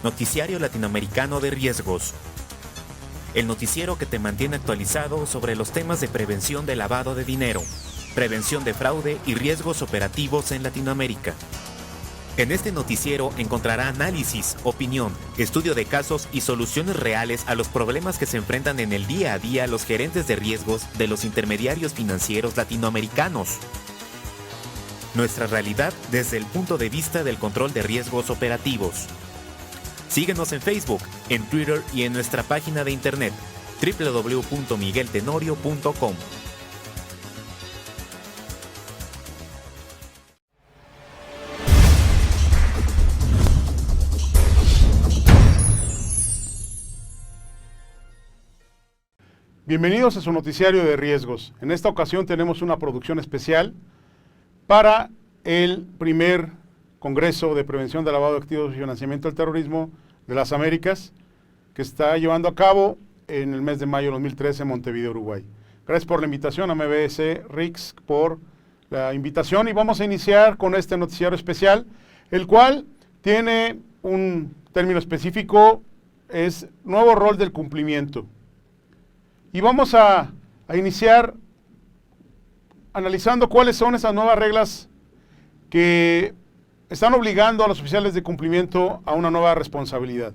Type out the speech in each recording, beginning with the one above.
Noticiario Latinoamericano de Riesgos. El noticiero que te mantiene actualizado sobre los temas de prevención de lavado de dinero, prevención de fraude y riesgos operativos en Latinoamérica. En este noticiero encontrará análisis, opinión, estudio de casos y soluciones reales a los problemas que se enfrentan en el día a día los gerentes de riesgos de los intermediarios financieros latinoamericanos. Nuestra realidad desde el punto de vista del control de riesgos operativos. Síguenos en Facebook, en Twitter y en nuestra página de internet www.migueltenorio.com. Bienvenidos a su noticiario de riesgos. En esta ocasión tenemos una producción especial para el primer Congreso de Prevención de Lavado de Activos y Financiamiento del Terrorismo de las Américas, que está llevando a cabo en el mes de mayo de 2013 en Montevideo, Uruguay. Gracias por la invitación a MBS RIX por la invitación y vamos a iniciar con este noticiario especial, el cual tiene un término específico, es nuevo rol del cumplimiento. Y vamos a iniciar analizando cuáles son esas nuevas reglas que están obligando a los oficiales de cumplimiento a una nueva responsabilidad.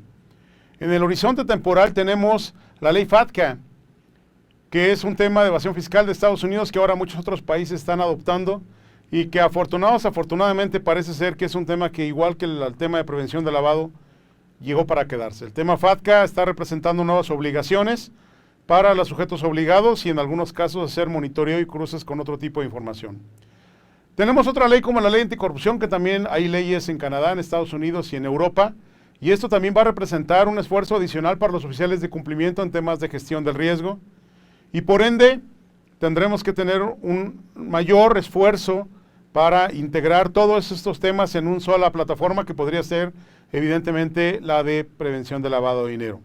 En el horizonte temporal tenemos la ley FATCA, que es un tema de evasión fiscal de Estados Unidos que ahora muchos otros países están adoptando y que afortunadamente parece ser que es un tema que, igual que el tema de prevención de lavado, llegó para quedarse. El tema FATCA está representando nuevas obligaciones para los sujetos obligados y en algunos casos hacer monitoreo y cruces con otro tipo de información. Tenemos otra ley como la ley anticorrupción, que también hay leyes en Canadá, en Estados Unidos y en Europa, y esto también va a representar un esfuerzo adicional para los oficiales de cumplimiento en temas de gestión del riesgo, y por ende tendremos que tener un mayor esfuerzo para integrar todos estos temas en una sola plataforma que podría ser evidentemente la de prevención de lavado de dinero.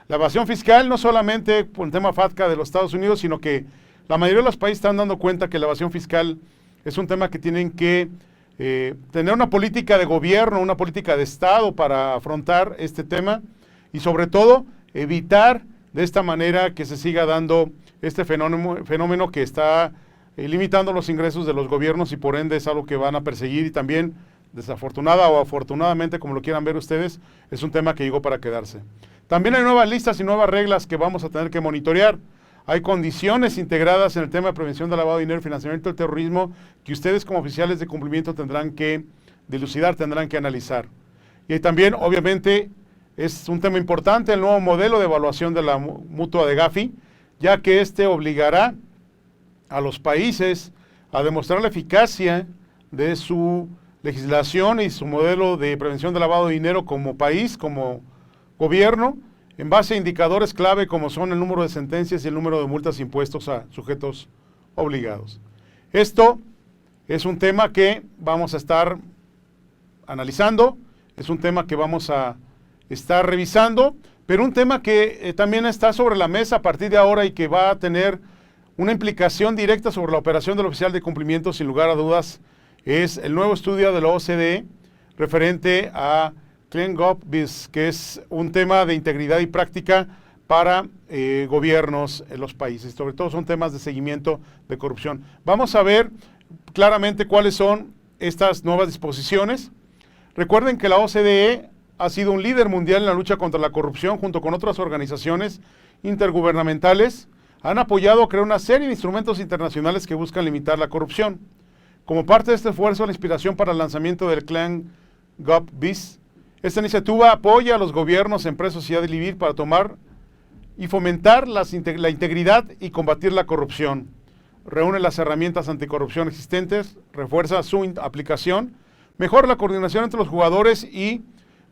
La evasión fiscal no solamente por el tema FATCA de los Estados Unidos, sino que la mayoría de los países están dando cuenta que la evasión fiscal es un tema que tienen que tener una política de gobierno, una política de Estado para afrontar este tema y sobre todo evitar de esta manera que se siga dando este fenómeno que está limitando los ingresos de los gobiernos y por ende es algo que van a perseguir y también desafortunada o afortunadamente, como lo quieran ver ustedes, es un tema que llegó para quedarse. También hay nuevas listas y nuevas reglas que vamos a tener que monitorear. Hay condiciones integradas en el tema de prevención de lavado de dinero y financiamiento del terrorismo que ustedes como oficiales de cumplimiento tendrán que dilucidar, tendrán que analizar. Y también, obviamente, es un tema importante el nuevo modelo de evaluación de la mutua de Gafi, ya que este obligará a los países a demostrar la eficacia de su legislación y su modelo de prevención de lavado de dinero como país, como gobierno, en base a indicadores clave como son el número de sentencias y el número de multas impuestos a sujetos obligados. Esto es un tema que vamos a estar analizando, es un tema que vamos a estar revisando, pero un tema que también está sobre la mesa a partir de ahora y que va a tener una implicación directa sobre la operación del oficial de cumplimiento, sin lugar a dudas, es el nuevo estudio de la OCDE referente a Clean Gov Biz, que es un tema de integridad y práctica para gobiernos en los países. Sobre todo son temas de seguimiento de corrupción. Vamos a ver claramente cuáles son estas nuevas disposiciones. Recuerden que la OCDE ha sido un líder mundial en la lucha contra la corrupción junto con otras organizaciones intergubernamentales. Han apoyado a crear una serie de instrumentos internacionales que buscan limitar la corrupción. Como parte de este esfuerzo, la inspiración para el lanzamiento del Clean Gov Biz, esta iniciativa apoya a los gobiernos, empresas, sociedad civil para tomar y fomentar la integridad y combatir la corrupción. Reúne las herramientas anticorrupción existentes, refuerza su aplicación, mejora la coordinación entre los jugadores y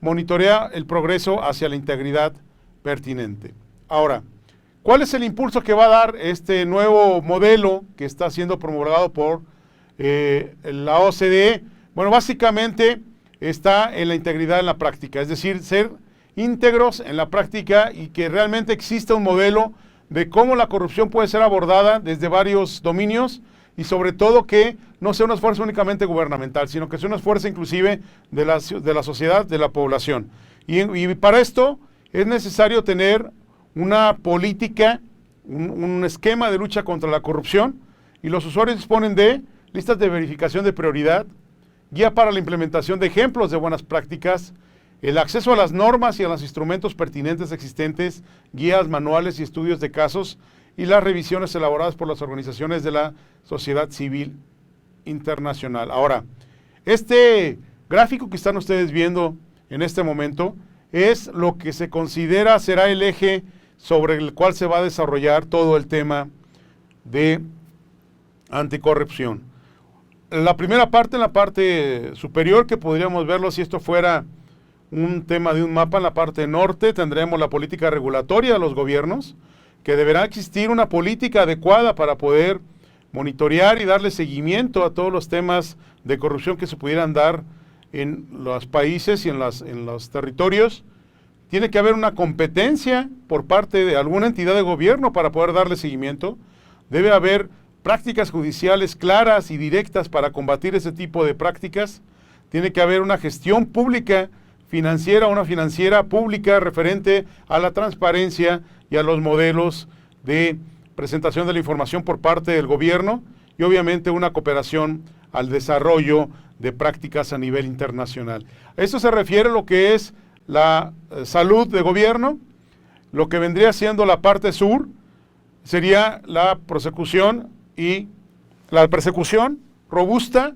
monitorea el progreso hacia la integridad pertinente. Ahora, ¿cuál es el impulso que va a dar este nuevo modelo que está siendo promulgado por la OCDE? Bueno, básicamente está en la integridad en la práctica, es decir, ser íntegros en la práctica y que realmente exista un modelo de cómo la corrupción puede ser abordada desde varios dominios y sobre todo que no sea un esfuerzo únicamente gubernamental, sino que sea un esfuerzo inclusive de la sociedad, de la población. Y para esto es necesario tener una política, un esquema de lucha contra la corrupción, y los usuarios disponen de listas de verificación de prioridad, guía para la implementación de ejemplos de buenas prácticas, el acceso a las normas y a los instrumentos pertinentes existentes, guías, manuales y estudios de casos, y las revisiones elaboradas por las organizaciones de la sociedad civil internacional. Ahora, este gráfico que están ustedes viendo en este momento es lo que se considera será el eje sobre el cual se va a desarrollar todo el tema de anticorrupción. La primera parte, en la parte superior, que podríamos verlo si esto fuera un tema de un mapa, en la parte norte tendremos la política regulatoria de los gobiernos, que deberá existir una política adecuada para poder monitorear y darle seguimiento a todos los temas de corrupción que se pudieran dar en los países y en los territorios. Tiene que haber una competencia por parte de alguna entidad de gobierno para poder darle seguimiento. Debe haber prácticas judiciales claras y directas para combatir ese tipo de prácticas. Tiene que haber una gestión pública financiera, una financiera pública referente a la transparencia y a los modelos de presentación de la información por parte del gobierno, y obviamente una cooperación al desarrollo de prácticas a nivel internacional. Esto se refiere a lo que es la salud de gobierno. Lo que vendría siendo la parte sur sería la persecución robusta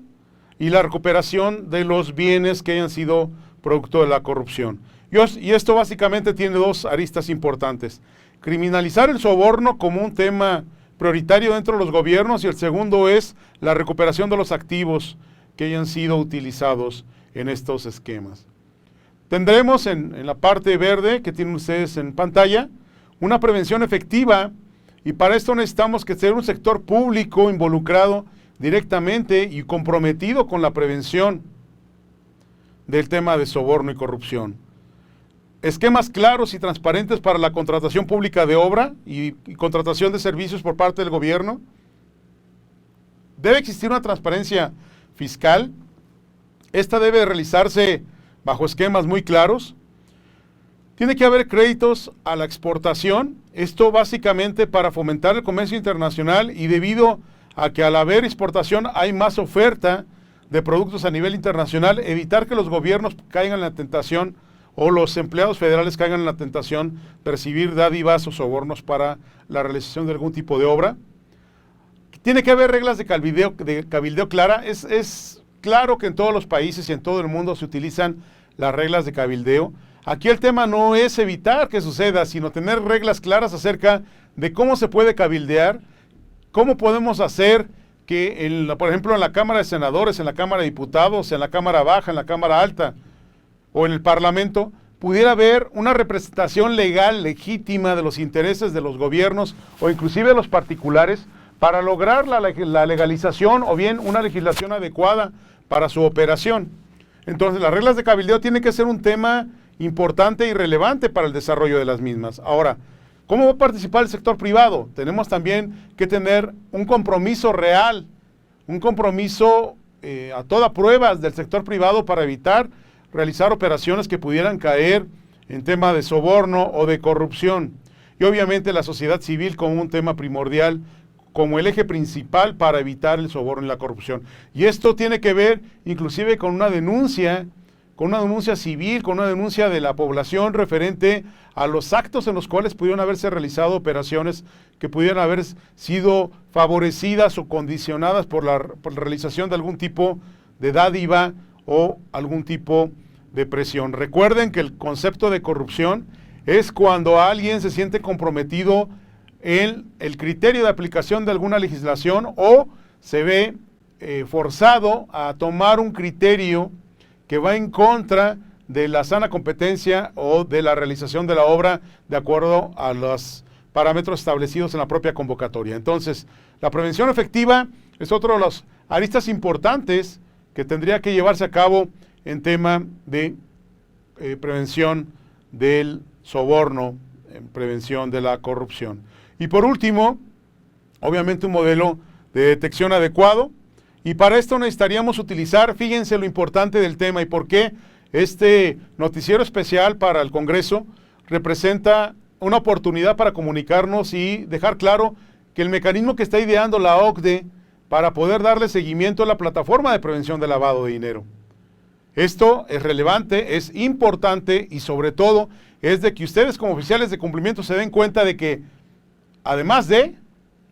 y la recuperación de los bienes que hayan sido producto de la corrupción. Y esto básicamente tiene dos aristas importantes: criminalizar el soborno como un tema prioritario dentro de los gobiernos, y el segundo es la recuperación de los activos que hayan sido utilizados en estos esquemas. Tendremos en la parte verde que tienen ustedes en pantalla una prevención efectiva, y para esto necesitamos que sea un sector público involucrado directamente y comprometido con la prevención del tema de soborno y corrupción. Esquemas claros y transparentes para la contratación pública de obra y contratación de servicios por parte del gobierno. Debe existir una transparencia fiscal. Esta debe realizarse bajo esquemas muy claros. Tiene que haber créditos a la exportación. Esto básicamente para fomentar el comercio internacional, y debido a que al haber exportación hay más oferta de productos a nivel internacional, evitar que los gobiernos caigan en la tentación, o los empleados federales caigan en la tentación de recibir dádivas o sobornos para la realización de algún tipo de obra. Tiene que haber reglas de cabildeo clara. Es claro que en todos los países y en todo el mundo se utilizan las reglas de cabildeo. Aquí el tema no es evitar que suceda, sino tener reglas claras acerca de cómo se puede cabildear, cómo podemos hacer que, por ejemplo, en la Cámara de Senadores, en la Cámara de Diputados, en la Cámara Baja, en la Cámara Alta o en el Parlamento, pudiera haber una representación legal, legítima de los intereses de los gobiernos o inclusive de los particulares, para lograr la legalización o bien una legislación adecuada para su operación. Entonces, las reglas de cabildeo tienen que ser un tema importante y relevante para el desarrollo de las mismas. Ahora, ¿cómo va a participar el sector privado? Tenemos también que tener un compromiso real, un compromiso a toda prueba del sector privado para evitar realizar operaciones que pudieran caer en tema de soborno o de corrupción. Y obviamente la sociedad civil como un tema primordial, como el eje principal para evitar el soborno y la corrupción. Y esto tiene que ver inclusive con una denuncia civil, con una denuncia de la población referente a los actos en los cuales pudieron haberse realizado operaciones que pudieran haber sido favorecidas o condicionadas por la realización de algún tipo de dádiva o algún tipo de presión. Recuerden que el concepto de corrupción es cuando alguien se siente comprometido en el criterio de aplicación de alguna legislación o se ve forzado a tomar un criterio que va en contra de la sana competencia o de la realización de la obra de acuerdo a los parámetros establecidos en la propia convocatoria. Entonces, la prevención efectiva es otro de los aristas importantes que tendría que llevarse a cabo en tema de prevención del soborno, en prevención de la corrupción. Y por último, obviamente un modelo de detección adecuado, y para esto necesitaríamos utilizar, fíjense lo importante del tema y por qué este noticiero especial para el Congreso representa una oportunidad para comunicarnos y dejar claro que el mecanismo que está ideando la OCDE para poder darle seguimiento a la plataforma de prevención de lavado de dinero. Esto es relevante, es importante y sobre todo es de que ustedes como oficiales de cumplimiento se den cuenta de que además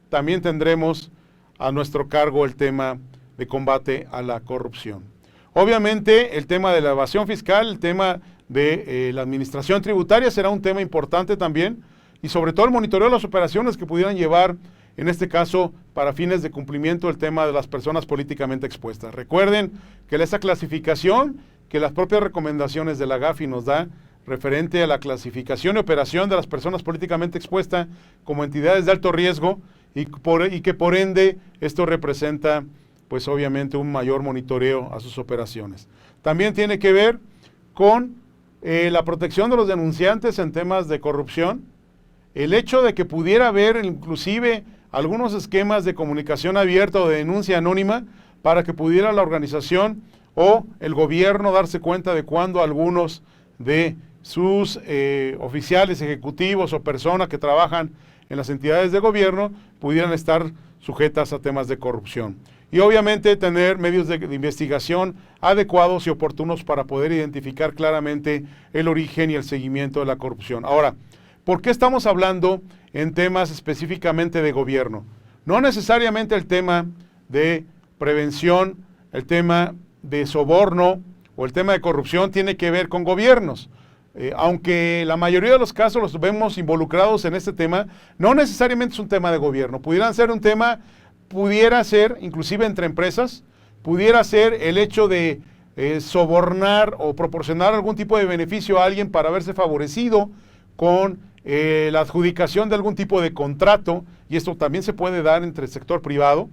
también tendremos a nuestro cargo el tema de combate a la corrupción. Obviamente el tema de la evasión fiscal, el tema de la administración tributaria será un tema importante también y sobre todo el monitoreo de las operaciones que pudieran llevar, en este caso, para fines de cumplimiento el tema de las personas políticamente expuestas. Recuerden que esa clasificación que las propias recomendaciones de la GAFI nos da referente a la clasificación y operación de las personas políticamente expuestas como entidades de alto riesgo y que por ende esto representa pues obviamente un mayor monitoreo a sus operaciones. También tiene que ver con la protección de los denunciantes en temas de corrupción, el hecho de que pudiera haber inclusive algunos esquemas de comunicación abierta o de denuncia anónima para que pudiera la organización o el gobierno darse cuenta de cuando algunos de sus oficiales ejecutivos o personas que trabajan en las entidades de gobierno pudieran estar sujetas a temas de corrupción. Y obviamente tener medios de investigación adecuados y oportunos para poder identificar claramente el origen y el seguimiento de la corrupción. Ahora, ¿por qué estamos hablando en temas específicamente de gobierno? No necesariamente el tema de prevención, el tema de soborno o el tema de corrupción tiene que ver con gobiernos. Aunque la mayoría de los casos los vemos involucrados en este tema, no necesariamente es un tema de gobierno. Pudiera ser inclusive entre empresas, pudiera ser el hecho de sobornar o proporcionar algún tipo de beneficio a alguien para verse favorecido con la adjudicación de algún tipo de contrato, y esto también se puede dar entre el sector privado.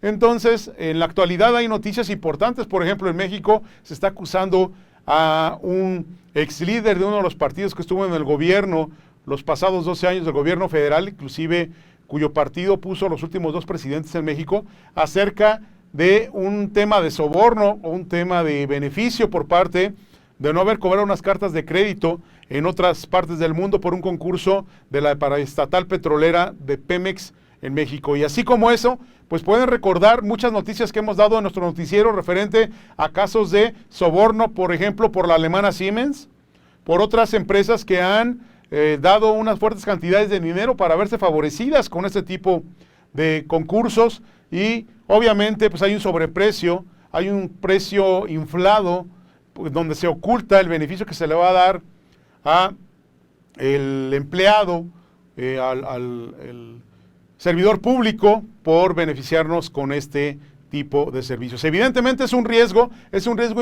Entonces, en la actualidad hay noticias importantes. Por ejemplo, en México se está acusando a un ex líder de uno de los partidos que estuvo en el gobierno los pasados 12 años del gobierno federal, inclusive cuyo partido puso los últimos 2 presidentes en México, acerca de un tema de soborno o un tema de beneficio por parte de no haber cobrado unas cartas de crédito en otras partes del mundo por un concurso de la paraestatal petrolera de Pemex en México. Y así como eso, pues pueden recordar muchas noticias que hemos dado en nuestro noticiero referente a casos de soborno, por ejemplo, por la alemana Siemens, por otras empresas que han dado unas fuertes cantidades de dinero para verse favorecidas con este tipo de concursos y obviamente pues hay un sobreprecio, hay un precio inflado pues, donde se oculta el beneficio que se le va a dar a el empleado, al servidor público por beneficiarnos con este tipo de servicios. Evidentemente es un riesgo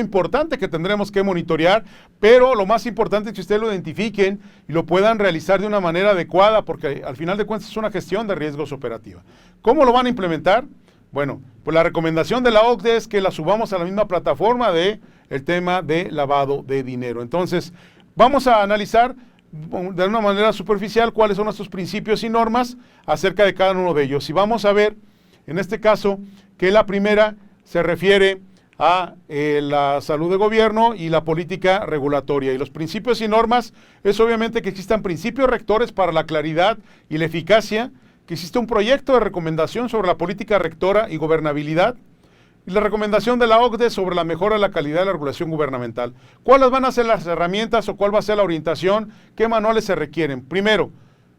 importante que tendremos que monitorear, pero lo más importante es que ustedes lo identifiquen y lo puedan realizar de una manera adecuada, porque al final de cuentas es una gestión de riesgos operativa. ¿Cómo lo van a implementar? Bueno, pues la recomendación de la OCDE es que la subamos a la misma plataforma de el tema de lavado de dinero. Entonces, vamos a analizar de una manera superficial cuáles son nuestros principios y normas acerca de cada uno de ellos. Y vamos a ver, en este caso, que la primera se refiere a la salud de gobierno y la política regulatoria. Y los principios y normas es obviamente que existan principios rectores para la claridad y la eficacia, que existe un proyecto de recomendación sobre la política rectora y gobernabilidad, y la recomendación de la OCDE sobre la mejora de la calidad de la regulación gubernamental. ¿Cuáles van a ser las herramientas o cuál va a ser la orientación? ¿Qué manuales se requieren? Primero,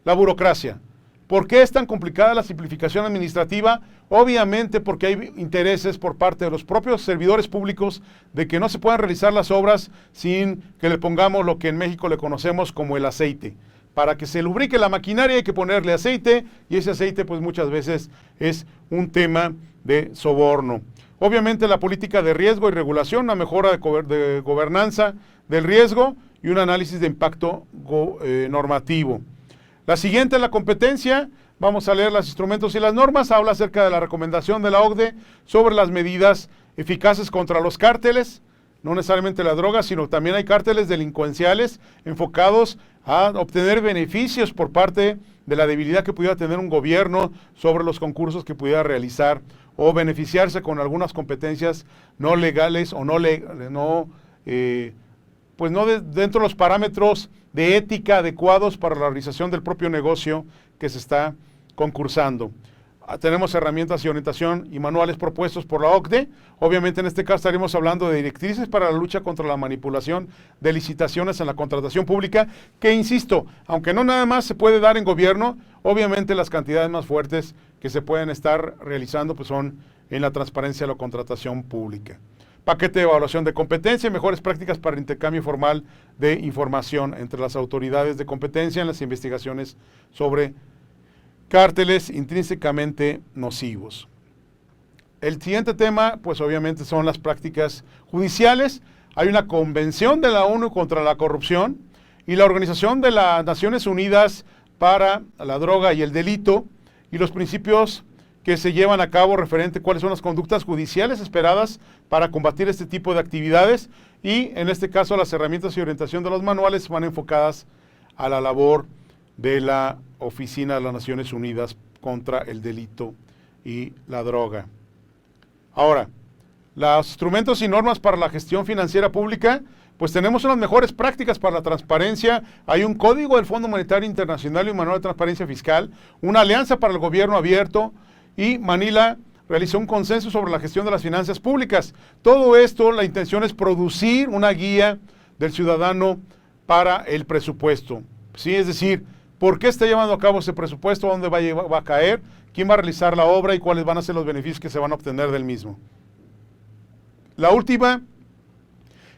la burocracia. ¿Por qué es tan complicada la simplificación administrativa? Obviamente porque hay intereses por parte de los propios servidores públicos de que no se puedan realizar las obras sin que le pongamos lo que en México le conocemos como el aceite. Para que se lubrique la maquinaria hay que ponerle aceite y ese aceite pues muchas veces es un tema de soborno. Obviamente la política de riesgo y regulación, una mejora de gobernanza del riesgo y un análisis de impacto normativo. La siguiente es la competencia. Vamos a leer los instrumentos y las normas. Habla acerca de la recomendación de la OCDE sobre las medidas eficaces contra los cárteles, no necesariamente la droga, sino también hay cárteles delincuenciales enfocados a obtener beneficios por parte de la debilidad que pudiera tener un gobierno sobre los concursos que pudiera realizar o beneficiarse con algunas competencias no legales o pues no dentro de los parámetros de ética adecuados para la realización del propio negocio que se está concursando. Tenemos herramientas y orientación y manuales propuestos por la OCDE. Obviamente en este caso estaremos hablando de directrices para la lucha contra la manipulación de licitaciones en la contratación pública, que insisto, aunque no nada más se puede dar en gobierno, obviamente las cantidades más fuertes que se pueden estar realizando pues son en la transparencia de la contratación pública. Paquete de evaluación de competencia y mejores prácticas para el intercambio formal de información entre las autoridades de competencia en las investigaciones sobre cárteles intrínsecamente nocivos. El siguiente tema, pues obviamente son las prácticas judiciales. Hay una convención de la ONU contra la corrupción y la Organización de las Naciones Unidas para la Droga y el Delito y los principios que se llevan a cabo referente a cuáles son las conductas judiciales esperadas para combatir este tipo de actividades y en este caso las herramientas y orientación de los manuales van enfocadas a la labor de la Oficina de las Naciones Unidas contra el Delito y la Droga. Ahora, los instrumentos y normas para la gestión financiera pública, pues tenemos unas mejores prácticas para la transparencia. Hay un código del Fondo Monetario Internacional y un manual de transparencia fiscal, una alianza para el gobierno abierto y Manila realizó un consenso sobre la gestión de las finanzas públicas. Todo esto, la intención es producir una guía del ciudadano para el presupuesto. ¿Sí? Es decir, ¿por qué está llevando a cabo ese presupuesto? ¿Dónde va a caer? ¿Quién va a realizar la obra? ¿Y cuáles van a ser los beneficios que se van a obtener del mismo? La última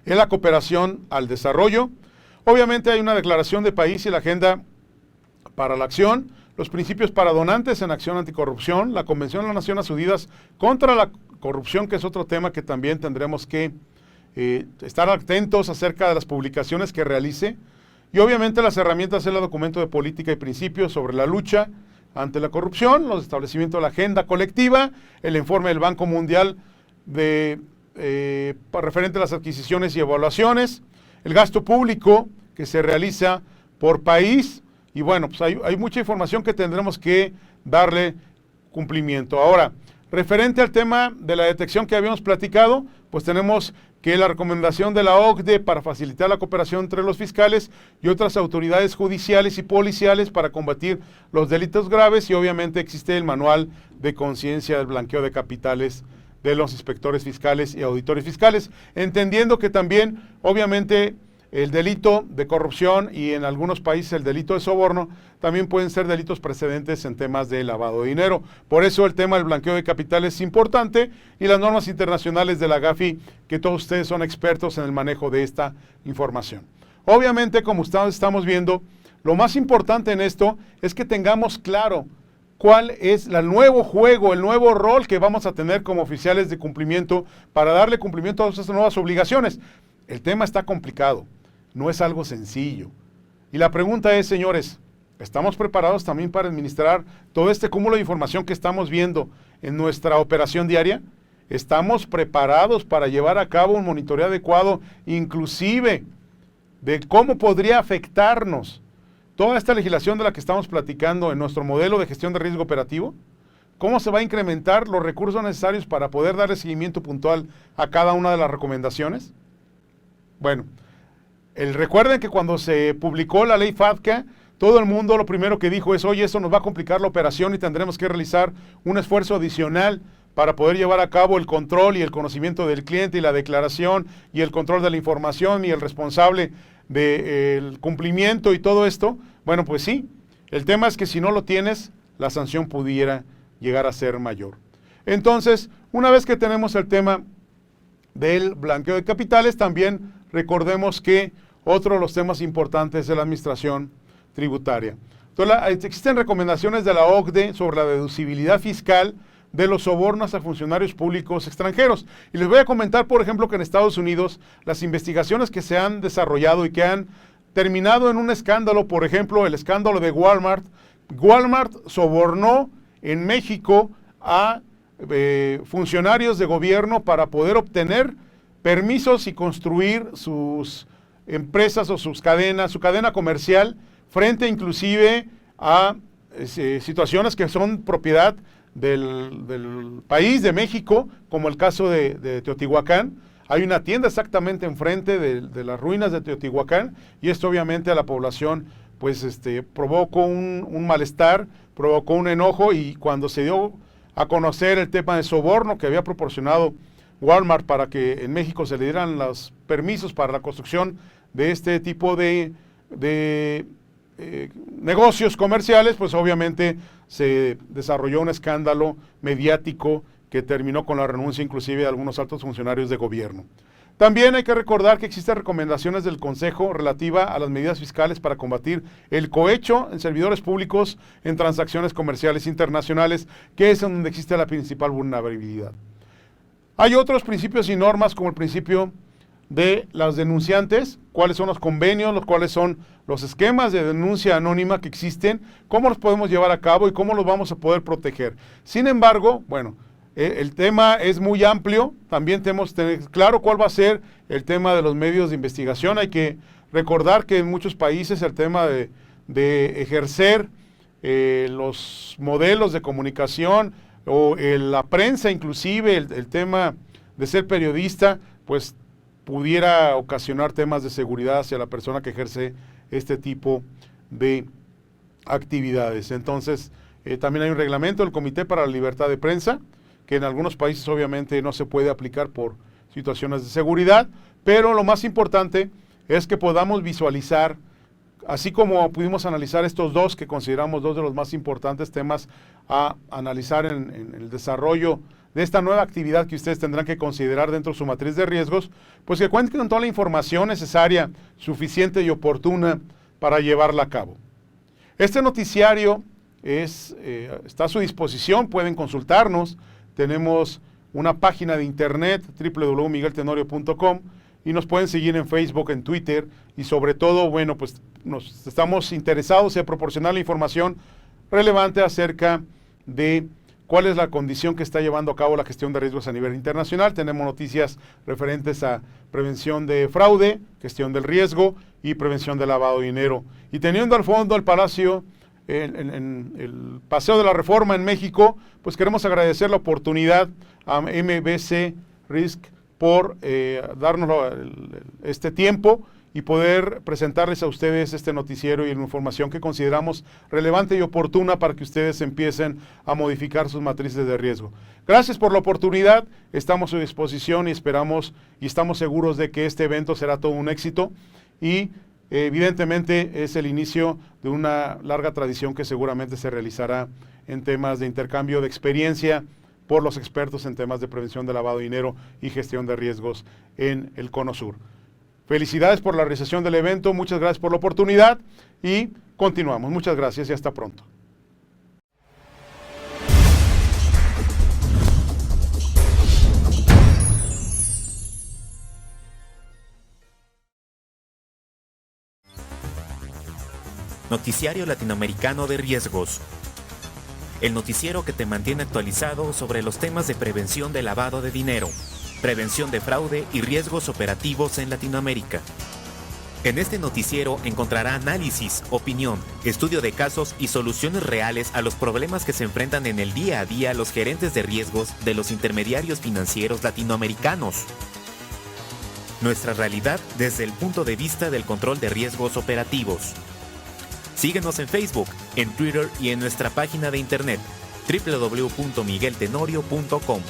es la cooperación al desarrollo. Obviamente hay una declaración de país y la agenda para la acción, los principios para donantes en acción anticorrupción, la Convención de las Naciones Unidas contra la corrupción, que es otro tema que también tendremos que estar atentos acerca de las publicaciones que realice. Y obviamente las herramientas es el documento de política y principios sobre la lucha ante la corrupción, los establecimientos de la agenda colectiva, el informe del Banco Mundial referente a las adquisiciones y evaluaciones, el gasto público que se realiza por país y bueno, pues hay mucha información que tendremos que darle cumplimiento. Ahora, referente al tema de la detección que habíamos platicado, pues tenemos que la recomendación de la OCDE para facilitar la cooperación entre los fiscales y otras autoridades judiciales y policiales para combatir los delitos graves y obviamente existe el manual de conciencia del blanqueo de capitales de los inspectores fiscales y auditores fiscales, entendiendo que también obviamente el delito de corrupción y en algunos países el delito de soborno también pueden ser delitos precedentes en temas de lavado de dinero. Por eso el tema del blanqueo de capitales es importante y las normas internacionales de la GAFI, que todos ustedes son expertos en el manejo de esta información. Obviamente, como ustedes estamos viendo, lo más importante en esto es que tengamos claro cuál es el nuevo juego, el nuevo rol que vamos a tener como oficiales de cumplimiento para darle cumplimiento a estas nuevas obligaciones. El tema está complicado. No es algo sencillo. Y la pregunta es, señores, ¿estamos preparados también para administrar todo este cúmulo de información que estamos viendo en nuestra operación diaria? ¿Estamos preparados para llevar a cabo un monitoreo adecuado, inclusive de cómo podría afectarnos toda esta legislación de la que estamos platicando en nuestro modelo de gestión de riesgo operativo? ¿Cómo se va a incrementar los recursos necesarios para poder darle seguimiento puntual a cada una de las recomendaciones? Bueno, recuerden que cuando se publicó la ley FATCA, todo el mundo lo primero que dijo es, oye, eso nos va a complicar la operación y tendremos que realizar un esfuerzo adicional para poder llevar a cabo el control y el conocimiento del cliente y la declaración y el control de la información y el responsable del cumplimiento y todo esto. Bueno, pues sí, el tema es que si no lo tienes, la sanción pudiera llegar a ser mayor. Entonces, una vez que tenemos el tema del blanqueo de capitales, también recordemos que otro de los temas importantes es la administración tributaria. Entonces, existen recomendaciones de la OCDE sobre la deducibilidad fiscal de los sobornos a funcionarios públicos extranjeros. Y les voy a comentar, por ejemplo, que en Estados Unidos las investigaciones que se han desarrollado y que han terminado en un escándalo, por ejemplo, el escándalo de Walmart. Walmart sobornó en México a funcionarios de gobierno para poder obtener permisos y construir sus empresas o sus cadenas, su cadena comercial, frente inclusive a situaciones que son propiedad del país de México, como el caso de Teotihuacán, Hay una tienda exactamente enfrente de las ruinas de Teotihuacán, y esto obviamente a la población pues provocó un malestar, provocó un enojo, y cuando se dio a conocer el tema de soborno que había proporcionado Walmart para que en México se le dieran los permisos para la construcción de este tipo de negocios comerciales, pues obviamente se desarrolló un escándalo mediático que terminó con la renuncia inclusive de algunos altos funcionarios de gobierno. También hay que recordar que existen recomendaciones del Consejo relativa a las medidas fiscales para combatir el cohecho en servidores públicos en transacciones comerciales internacionales, que es donde existe la principal vulnerabilidad. Hay otros principios y normas, como el principio de las denunciantes, cuáles son los convenios, los cuáles son los esquemas de denuncia anónima que existen, cómo los podemos llevar a cabo y cómo los vamos a poder proteger. Sin embargo, bueno, el tema es muy amplio, también tenemos que tener claro cuál va a ser el tema de los medios de investigación. Hay que recordar que en muchos países el tema de ejercer los modelos de comunicación o la prensa inclusive, el tema de ser periodista, pues pudiera ocasionar temas de seguridad hacia la persona que ejerce este tipo de actividades. Entonces, también hay un reglamento del Comité para la Libertad de Prensa, que en algunos países obviamente no se puede aplicar por situaciones de seguridad, pero lo más importante es que podamos visualizar, así como pudimos analizar estos dos que consideramos dos de los más importantes temas a analizar en el desarrollo de esta nueva actividad que ustedes tendrán que considerar dentro de su matriz de riesgos, pues que cuenten con toda la información necesaria, suficiente y oportuna para llevarla a cabo. Este noticiario está a su disposición, pueden consultarnos. Tenemos una página de internet, www.migueltenorio.com, y nos pueden seguir en Facebook, en Twitter, y sobre todo, bueno, pues nos estamos interesados en proporcionar la información relevante acerca de cuál es la condición que está llevando a cabo la gestión de riesgos a nivel internacional. Tenemos noticias referentes a prevención de fraude, gestión del riesgo y prevención de lavado de dinero. Y teniendo al fondo el Palacio, en el Paseo de la Reforma en México, pues queremos agradecer la oportunidad a MBC Risk por darnos este tiempo y poder presentarles a ustedes este noticiero y la información que consideramos relevante y oportuna para que ustedes empiecen a modificar sus matrices de riesgo. Gracias por la oportunidad, estamos a su disposición y esperamos y estamos seguros de que este evento será todo un éxito, y evidentemente es el inicio de una larga tradición que seguramente se realizará en temas de intercambio de experiencia por los expertos en temas de prevención de lavado de dinero y gestión de riesgos en el Cono Sur. Felicidades por la realización del evento, muchas gracias por la oportunidad y continuamos. Muchas gracias y hasta pronto. Noticiario Latinoamericano de Riesgos. El noticiero que te mantiene actualizado sobre los temas de prevención de lavado de dinero, prevención de fraude y riesgos operativos en Latinoamérica. En este noticiero encontrará análisis, opinión, estudio de casos y soluciones reales a los problemas que se enfrentan en el día a día los gerentes de riesgos de los intermediarios financieros latinoamericanos. Nuestra realidad desde el punto de vista del control de riesgos operativos. Síguenos en Facebook, en Twitter y en nuestra página de internet www.migueltenorio.com.